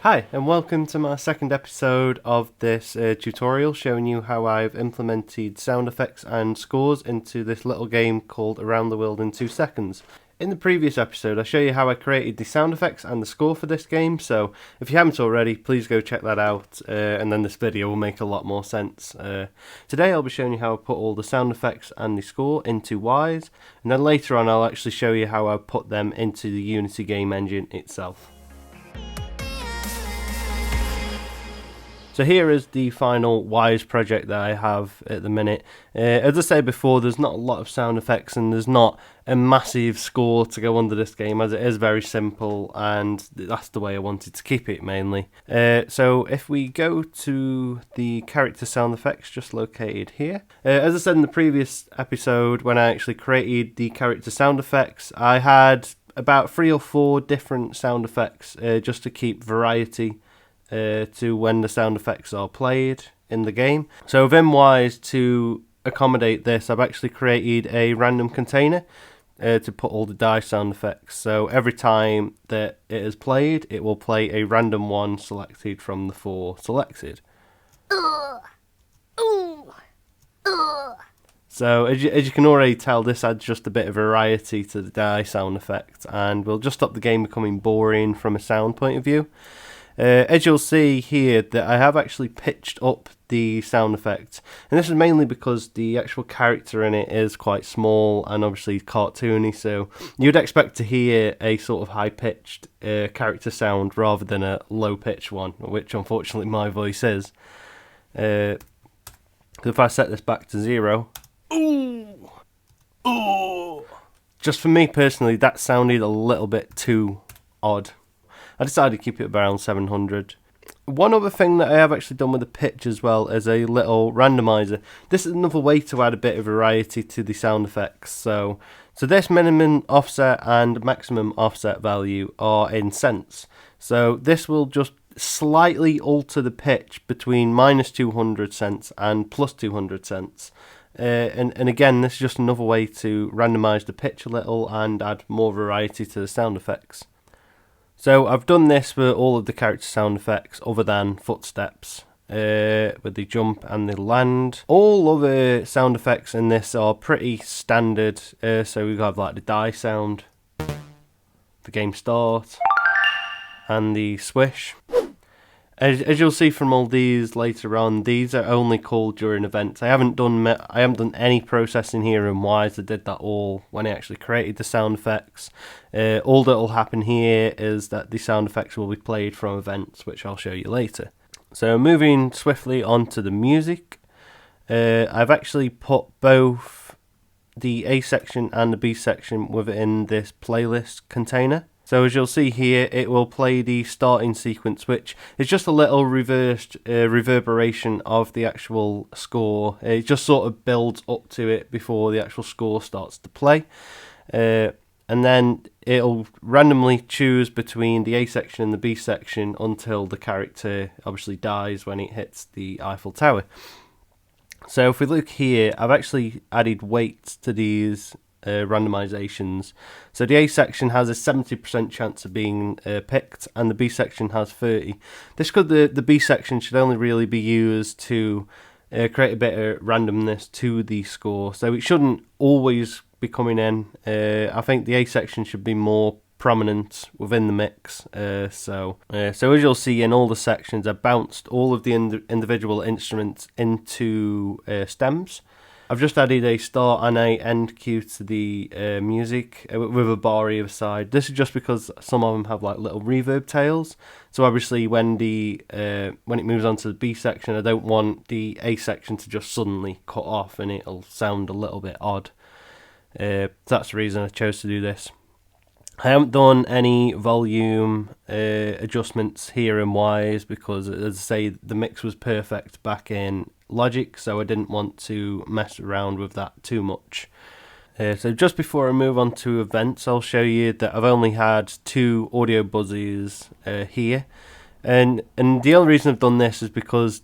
Hi, and welcome to my second episode of this tutorial showing you how I've implemented sound effects and scores into this little game called Around the World in 2 Seconds. In the previous episode, I show you how I created the sound effects and the score for this game, so if you haven't already, please go check that out, and then this video will make a lot more sense. Today I'll be showing you how I put all the sound effects and the score into Wwise, and then later on I'll actually show you how I put them into the Unity game engine itself. So here is the final Wwise project that I have at the minute. As I said before, there's not a lot of sound effects and there's not a massive score to go under this game, as it is very simple, and that's the way I wanted to keep it mainly. So if we go to the character sound effects just located here, as I said in the previous episode, when I actually created the character sound effects, I had about 3 or 4 different sound effects just to keep variety to when the sound effects are played in the game. So within Wwise, to accommodate this, I've actually created a random container to put all the die sound effects. So every time that it is played, it will play a random one selected from the 4 selected. So as you can already tell, this adds just a bit of variety to the die sound effect, and will just stop the game becoming boring from a sound point of view. As you'll see here, that I have actually pitched up the sound effect, and this is mainly because the actual character in it is quite small and obviously cartoony, so you'd expect to hear a sort of high-pitched character sound rather than a low-pitched one, which unfortunately my voice is. If I set this back to 0, just for me personally, that sounded a little bit too odd. I decided to keep it around 700. One other thing that I have actually done with the pitch as well is a little randomizer. This is another way to add a bit of variety to the sound effects. So this minimum offset and maximum offset value are in cents. So this will just slightly alter the pitch between -200 cents and +200 cents. And again, this is just another way to randomize the pitch a little and add more variety to the sound effects. So I've done this for all of the character sound effects other than footsteps, with the jump and the land. All other sound effects in this are pretty standard, so we have like the die sound, the game start, and the swish. As you'll see from all these later on, these are only called during events. I haven't done any processing here in Wwise. I did that all when I actually created the sound effects. All that will happen here is that the sound effects will be played from events, which I'll show you later. So moving swiftly on to the music, I've actually put both the A section and the B section within this playlist container. So as you'll see here, it will play the starting sequence, which is just a little reversed reverberation of the actual score. It just sort of builds up to it before the actual score starts to play. And then it'll randomly choose between the A section and the B section until the character obviously dies when it hits the Eiffel Tower. So if we look here, I've actually added weights to these randomizations. So the A section has a 70% chance of being picked, and the B section has 30. This could the B section should only really be used to create a bit of randomness to the score. So it shouldn't always be coming in. I think the A section should be more prominent within the mix. So as you'll see in all the sections, I bounced all of the individual instruments into stems. I've just added a start and a end cue to the music with a bar either side. This is just because some of them have like little reverb tails. So obviously when it moves on to the B section, I don't want the A section to just suddenly cut off and it'll sound a little bit odd. That's the reason I chose to do this. I haven't done any volume adjustments here in Wwise because, as I say, the mix was perfect back in Logic, so I didn't want to mess around with that too much. So just before I move on to events, I'll show you that I've only had 2 audio buzzes here, and the only reason I've done this is because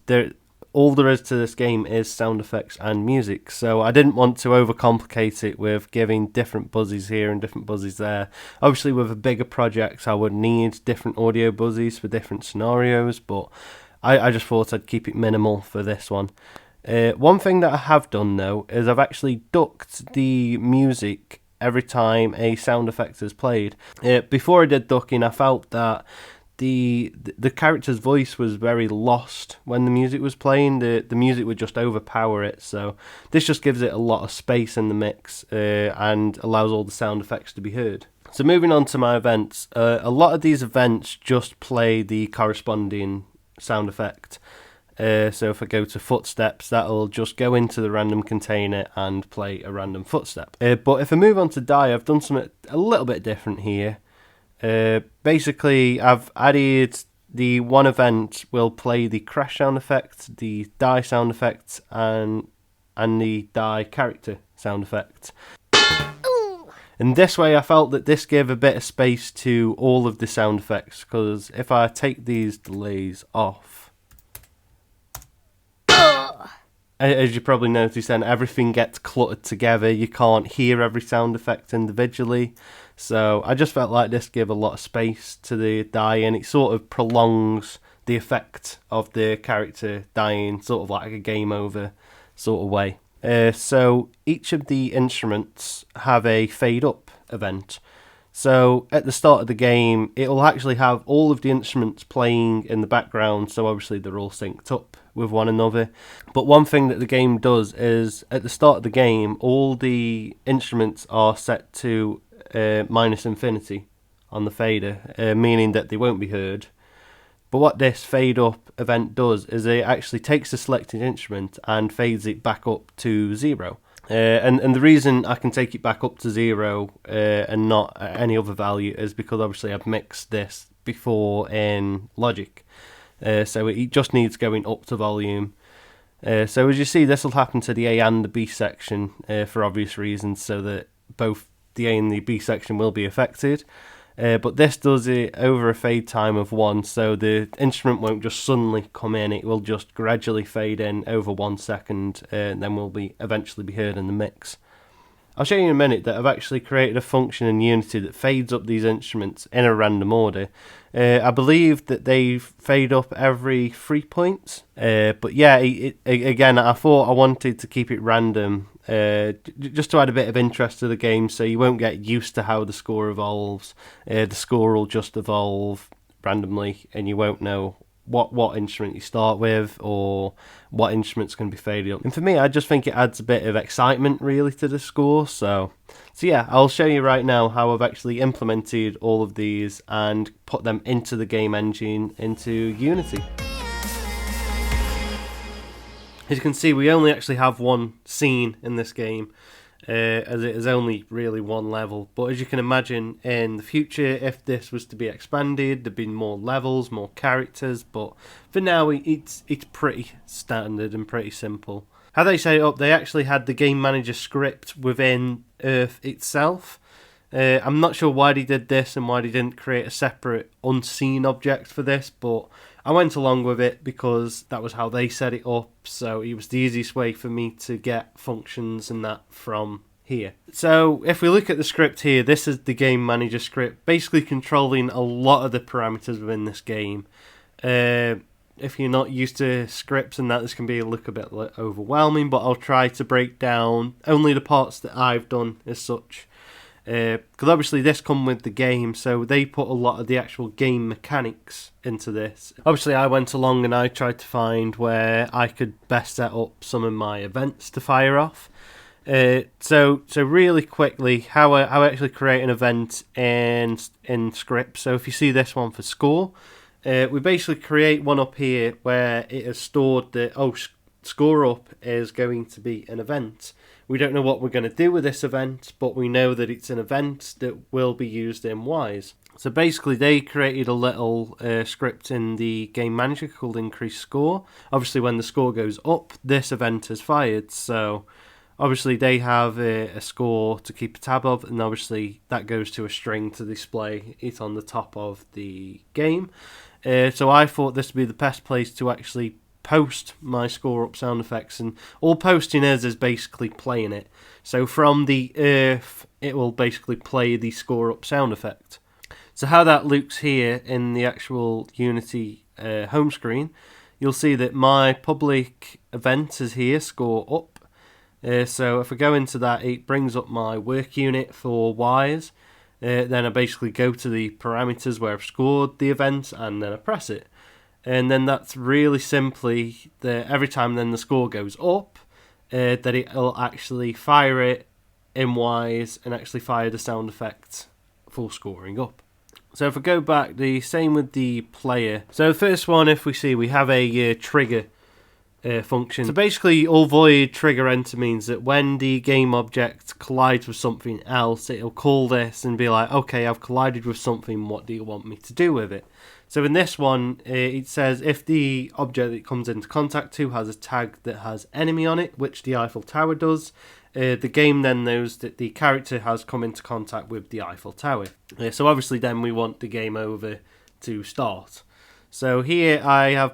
all there is to this game is sound effects and music, so I didn't want to overcomplicate it with giving different buzzes here and different buzzes there. Obviously with a bigger project I would need different audio buzzes for different scenarios, but I just thought I'd keep it minimal for this one. One thing that I have done though is I've actually ducked the music every time a sound effect is played. Before I did ducking, I felt that the character's voice was very lost when the music was playing. The music would just overpower it, so this just gives it a lot of space in the mix and allows all the sound effects to be heard. So moving on to my events, a lot of these events just play the corresponding sound effect. So if I go to footsteps, that'll just go into the random container and play a random footstep. But if I move on to die, I've done something a little bit different here. Basically, I've added the one event will play the crash sound effect, the die sound effect, and the die character sound effect. And this way I felt that this gave a bit of space to all of the sound effects, because if I take these delays off, as you probably noticed then, everything gets cluttered together. You can't hear every sound effect individually. So I just felt like this gave a lot of space to the die, and it sort of prolongs the effect of the character dying, sort of like a game over sort of way. So each of the instruments have a fade up event. So at the start of the game, it will actually have all of the instruments playing in the background, so obviously they're all synced up with one another. But one thing that the game does is, at the start of the game, all the instruments are set to minus infinity on the fader, meaning that they won't be heard. But what this fade up event does is it actually takes the selected instrument and fades it back up to 0. And the reason I can take it back up to 0 and not any other value is because obviously I've mixed this before in Logic. So it just needs going up to volume. So as you see, this will happen to the A and the B section for obvious reasons, so that both the A and the B section will be affected. But this does it over a fade time of 1, so the instrument won't just suddenly come in, it will just gradually fade in over 1 second, and then will eventually be heard in the mix. I'll show you in a minute that I've actually created a function in Unity that fades up these instruments in a random order. I believe that they fade up every 3 points, but yeah, again, I thought I wanted to keep it random, just to add a bit of interest to the game, so you won't get used to how the score evolves. The score will just evolve randomly, and you won't know what instrument you start with or what instrument's going to be faded up. And for me, I just think it adds a bit of excitement really to the score. So yeah, I'll show you right now how I've actually implemented all of these and put them into the game engine, into Unity. As you can see, we only actually have one scene in this game, as it is only really one level. But as you can imagine, in the future, if this was to be expanded, there'd be more levels, more characters, but for now it's pretty standard and pretty simple. How they set it up, they actually had the game manager script within Earth itself. I'm not sure why they did this and why they didn't create a separate unseen object for this, but I went along with it because that was how they set it up, so it was the easiest way for me to get functions and that from here. So if we look at the script here, this is the game manager script, basically controlling a lot of the parameters within this game. If you're not used to scripts and that, this can look a bit overwhelming, but I'll try to break down only the parts that I've done as such. Because obviously this come with the game, so they put a lot of the actual game mechanics into this. Obviously I went along and I tried to find where I could best set up some of my events to fire off. So really quickly, how I actually create an event in script. So if you see this one for score, we basically create one up here where it has stored that score up is going to be an event. We don't know what we're going to do with this event, but we know that it's an event that will be used in Wwise. So basically they created a little script in the game manager called increase score. Obviously when the score goes up, this event is fired. So obviously they have a score to keep a tab of, and obviously that goes to a string to display it on the top of the game. So I thought this would be the best place to actually post my score up sound effects, and all posting is basically playing it. So from the earth, it will basically play the score up sound effect. So how that looks here in the actual Unity home screen, you'll see that my public event is here, score up. So if I go into that, it brings up my work unit for Wwise. Then I basically go to the parameters where I've scored the event, and then I press it. And then that's really simply, every time then the score goes up, that it'll actually fire it in Wwise and actually fire the sound effect for scoring up. So if I go back, the same with the player. So the first one, if we see, we have a trigger function. So basically, all void trigger enter means that when the game object collides with something else, it'll call this and be like, okay, I've collided with something, what do you want me to do with it? So in this one, it says if the object that it comes into contact to has a tag that has enemy on it, which the Eiffel Tower does, the game then knows that the character has come into contact with the Eiffel Tower. So obviously then we want the game over to start. So here I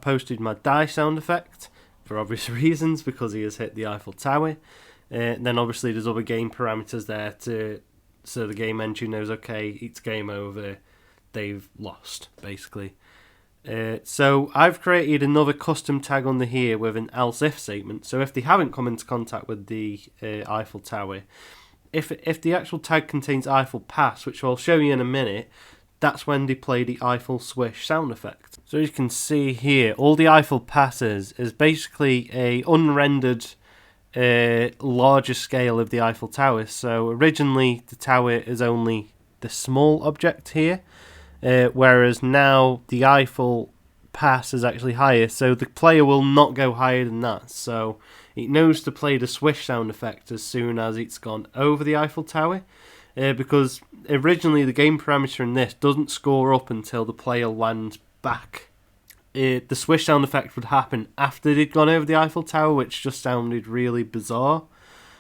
posted my die sound effect for obvious reasons, because he has hit the Eiffel Tower. Then obviously there's other game parameters there so the game engine knows, okay, it's game over, they've lost, basically. So I've created another custom tag under here with an else if statement. So if they haven't come into contact with the Eiffel Tower, if the actual tag contains Eiffel Pass, which I'll show you in a minute, that's when they play the Eiffel swish sound effect. So as you can see here, all the Eiffel passes is basically a unrendered larger scale of the Eiffel Tower. So originally the tower is only the small object here, whereas now the Eiffel pass is actually higher, so the player will not go higher than that. So it knows to play the swish sound effect as soon as it's gone over the Eiffel Tower, because originally the game parameter in this doesn't score up until the player lands back. The swish sound effect would happen after they'd gone over the Eiffel Tower, which just sounded really bizarre.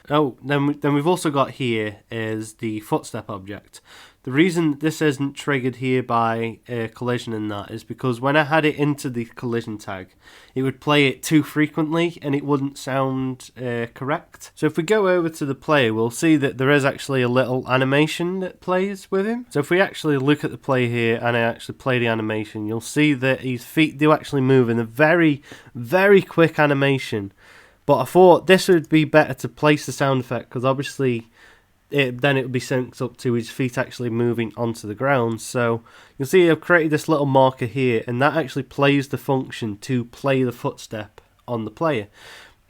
Oh, then we've also got here is the footstep object. The reason this isn't triggered here by collision and that is because when I had it into the collision tag, it would play it too frequently and it wouldn't sound correct. So if we go over to the player, we'll see that there is actually a little animation that plays with him. So if we actually look at the play here and I actually play the animation, you'll see that his feet do actually move in a very, very quick animation. But I thought this would be better to place the sound effect, because obviously then it would be synced up to his feet actually moving onto the ground. So you'll see I've created this little marker here, and that actually plays the function to play the footstep on the player.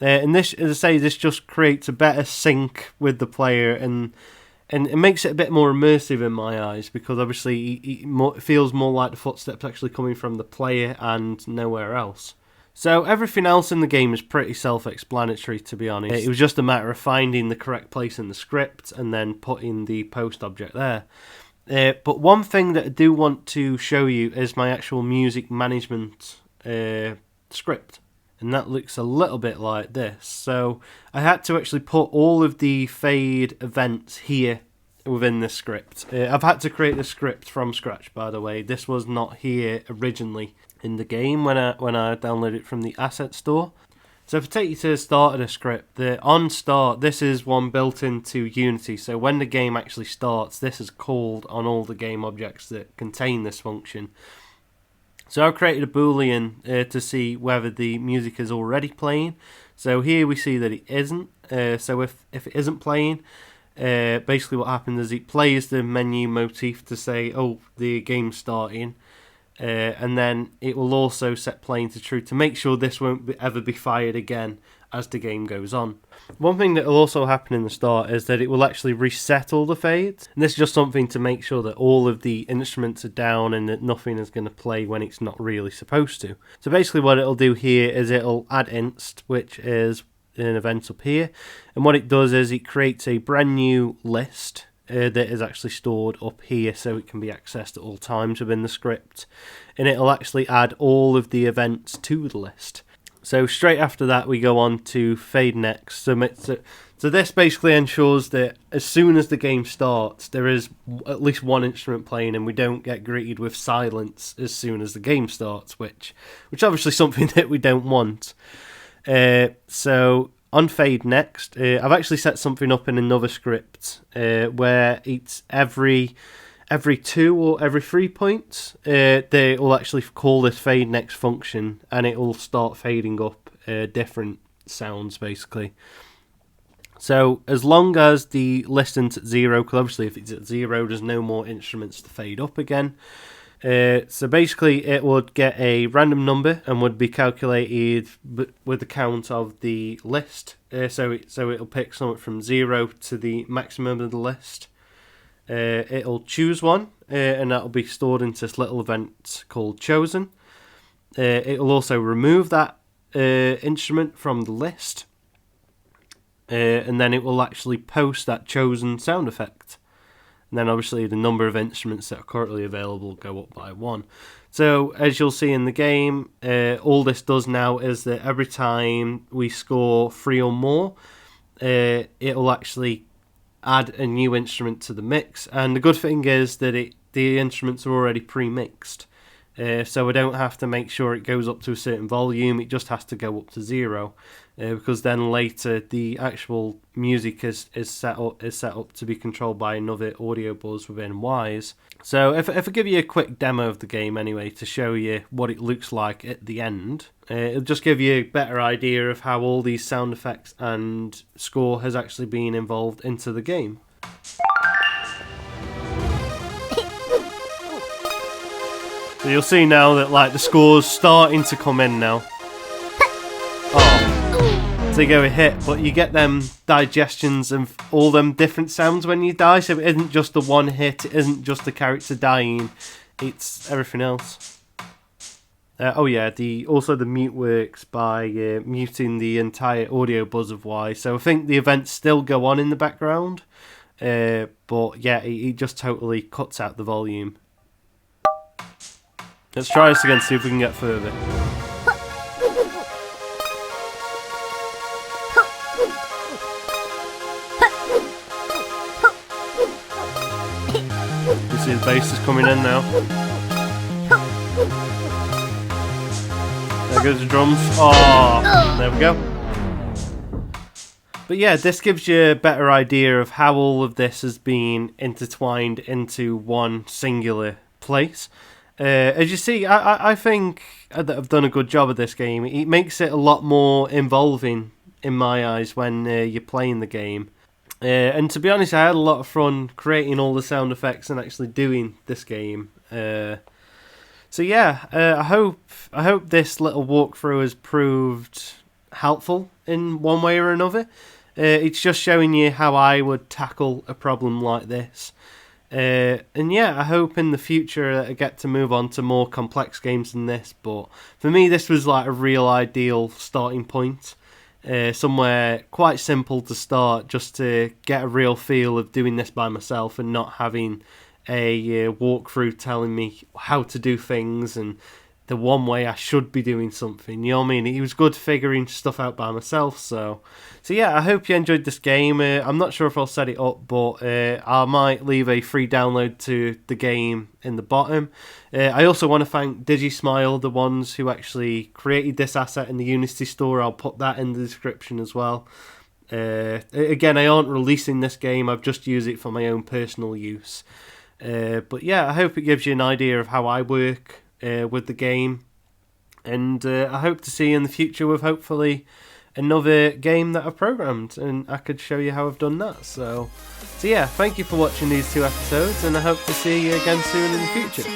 And this, as I say, this just creates a better sync with the player, and it makes it a bit more immersive in my eyes, because obviously it feels more like the footsteps actually coming from the player and nowhere else. So everything else in the game is pretty self-explanatory, to be honest. It was just a matter of finding the correct place in the script and then putting the post object there. But one thing that I do want to show you is my actual music management script. And that looks a little bit like this. So I had to actually put all of the fade events here within this script. I've had to create the script from scratch, by the way. This was not here originally in the game when I downloaded it from the asset store. So if I take you to the start of the script, the on start, this is one built into Unity. So when the game actually starts, this is called on all the game objects that contain this function. So I've created a boolean to see whether the music is already playing. So here we see that it isn't. So if it isn't playing, basically what happens is it plays the menu motif to say, oh, the game's starting. And then it will also set playing to true to make sure this won't ever be fired again as the game goes on. One thing that will also happen in the start is that it will actually reset all the fades. And this is just something to make sure that all of the instruments are down and that nothing is going to play when it's not really supposed to. So basically what it'll do here is it'll add inst, which is an event up here. And what it does is it creates a brand new list that is actually stored up here, so it can be accessed at all times within the script, and it'll actually add all of the events to the list. So straight after that, we go on to fade next. So this basically ensures that as soon as the game starts, there is at least one instrument playing, and we don't get greeted with silence as soon as the game starts, which obviously is something that we don't want. So on fade next, I've actually set something up in another script where it's every 2 or every 3 points, they will actually call this fade next function, and it will start fading up different sounds basically. So as long as the list's at 0, because obviously if it's at 0, there's no more instruments to fade up again. So basically it would get a random number and would be calculated with the count of the list. So it'll pick something from 0 to the maximum of the list. It'll choose one, and that'll be stored into this little event called chosen. It'll also remove that instrument from the list. And then it will actually post that chosen sound effect. And then obviously the number of instruments that are currently available go up by 1. So as you'll see in the game, all this does now is that every time we score 3 or more, it'll actually add a new instrument to the mix. And the good thing is that the instruments are already pre-mixed. So we don't have to make sure it goes up to a certain volume, it just has to go up to 0. Because then later the actual music is set up to be controlled by another audio buzz within Wwise. So if I give you a quick demo of the game anyway to show you what it looks like at the end, it'll just give you a better idea of how all these sound effects and score has actually been involved into the game. So you'll see now that like the score's starting to come in now. They go a hit, but you get them digestions of all them different sounds when you die, so it isn't just the one hit, it isn't just the character dying, it's everything else. Oh yeah, also the mute works by muting the entire audio buzz of Wwise, so I think the events still go on in the background, but yeah, it just totally cuts out the volume. Let's try this again, see if we can get further. You see the bass is coming in now. There goes the drums. Oh, there we go. But yeah, this gives you a better idea of how all of this has been intertwined into one singular place. As you see, I think that I've done a good job of this game. It makes it a lot more involving in my eyes when you're playing the game. And to be honest, I had a lot of fun creating all the sound effects and actually doing this game. So yeah, I hope this little walkthrough has proved helpful in one way or another. It's just showing you how I would tackle a problem like this. And yeah, I hope in the future I get to move on to more complex games than this. But for me, this was like a real ideal starting point. Somewhere quite simple to start, just to get a real feel of doing this by myself and not having a walkthrough telling me how to do things and the one way I should be doing something. You know what I mean? It was good figuring stuff out by myself. So yeah, I hope you enjoyed this game. I'm not sure if I'll set it up, but I might leave a free download to the game in the bottom. I also want to thank DigiSmile, the ones who actually created this asset in the Unity store. I'll put that in the description as well. Again, I aren't releasing this game. I've just used it for my own personal use. But yeah, I hope it gives you an idea of how I work with the game. And I hope to see you in the future with hopefully another game that I've programmed, and I could show you how I've done that. So yeah, thank you for watching these 2 episodes, and I hope to see you again soon in the future.